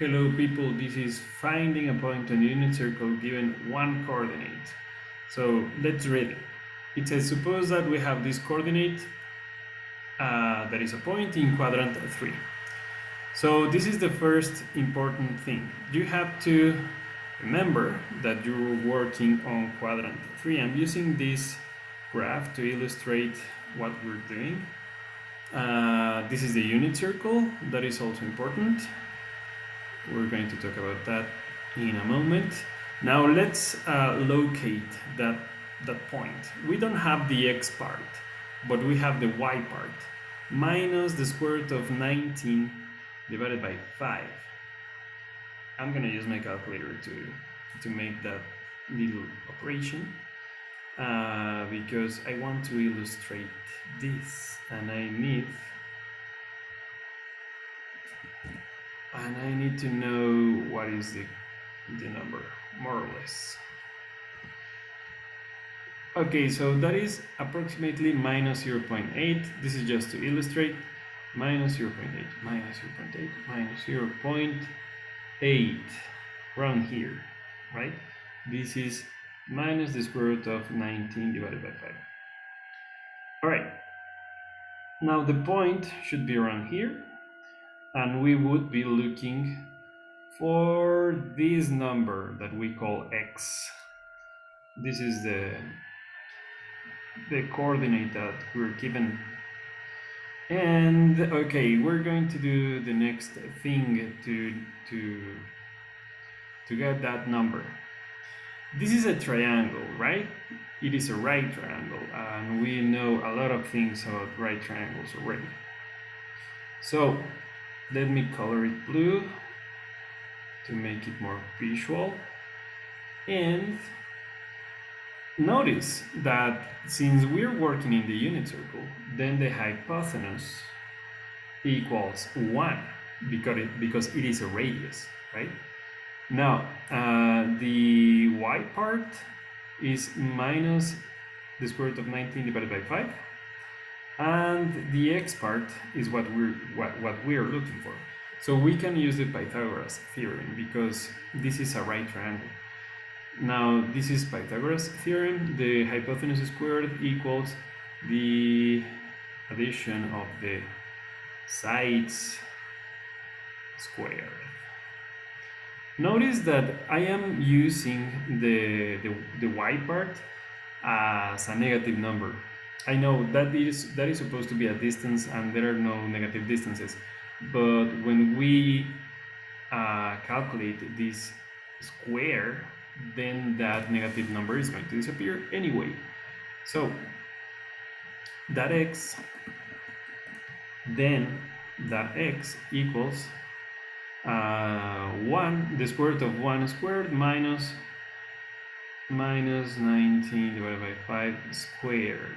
Hello people, this is finding a point on a unit circle given one coordinate. So let's read it. It says suppose that we have this coordinate that is a point in quadrant 3. So this is the first important thing. You have to remember that you're working on quadrant 3. I'm using this graph to illustrate what we're doing. This is the unit circle, that is also important. We're going to talk about that in a moment. Now let's locate that point. We don't have the x part, but we have the y part. Minus the square root of 19 divided by 5. I'm gonna use my calculator to make that little operation because I want to illustrate this, and I need to know what is the number, more or less. Okay, so that is approximately minus 0.8. This is just to illustrate. Minus 0.8, minus 0.8, minus 0.8, around here, right? This is minus the square root of 19 divided by 5. All right, now the point should be around here, and we would be looking for this number that we call x. This is the coordinate that we're given. And okay, we're going to do the next thing to get that number. This is a triangle, right? It is a right triangle, and we know a lot of things about right triangles already. So let me color it blue to make it more visual. And notice that since we're working in the unit circle, then the hypotenuse equals 1 because it is a radius, right? Now, the y part is minus the square root of 19 divided by 5, and the x part is what we're looking for. So we can use the Pythagoras theorem because this is a right triangle. Now, this is Pythagoras theorem. The hypotenuse squared equals the addition of the sides squared. Notice that I am using the y part as a negative number. I know that is supposed to be a distance and there are no negative distances, but when we calculate this square, then that negative number is going to disappear anyway. So that x, then that x equals 1, the square root of 1 squared minus 19 divided by 5 squared.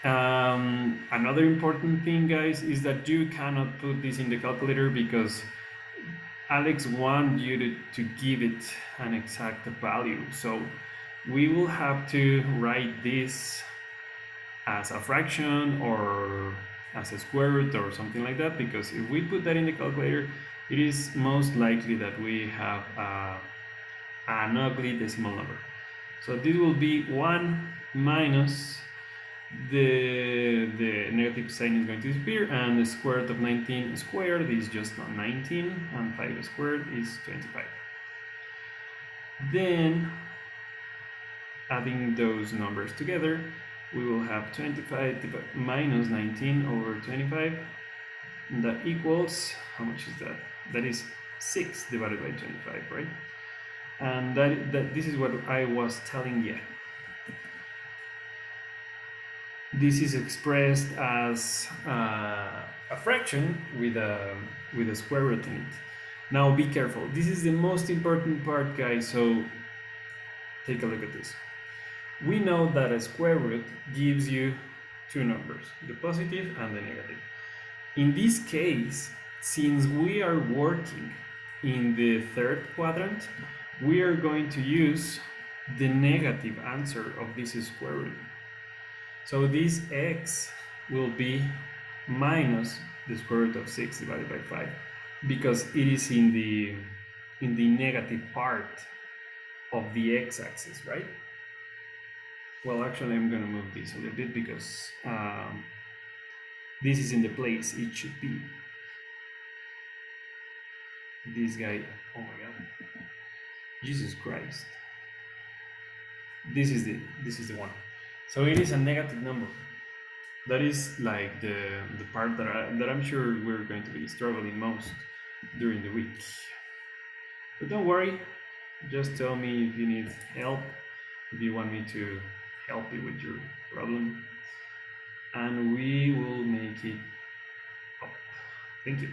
Another important thing, guys, is that you cannot put this in the calculator because Alex wants you to give it an exact value. So we will have to write this as a fraction or as a square root or something like that, because if we put that in the calculator, it is most likely that we have an ugly decimal number. So this will be 1 minus the negative sign is going to disappear, and the square root of 19 squared is just 19, and 5 squared is 25. Then adding those numbers together, we will have 25 minus 19 over 25. And that equals, how much is that? That is 6 divided by 25, right? And this is what I was telling you. This is expressed as a fraction with a square root in it. Now be careful. This is the most important part, guys, so take a look at this. We know that a square root gives you two numbers, the positive and the negative. In this case, since we are working in the third quadrant, we are going to use the negative answer of this square root. So this x will be minus the square root of 6 divided by 5. because it is in the negative part of the x-axis, right? Well, actually, I'm gonna move this a little bit because this is in the place it should be. This guy, oh my god, Jesus Christ! This is the one. So it is a negative number. That is like the part that I'm sure we're going to be struggling most during the week. But don't worry, just tell me if you need help, if you want me to help you with your problem, and we will make it up. Thank you.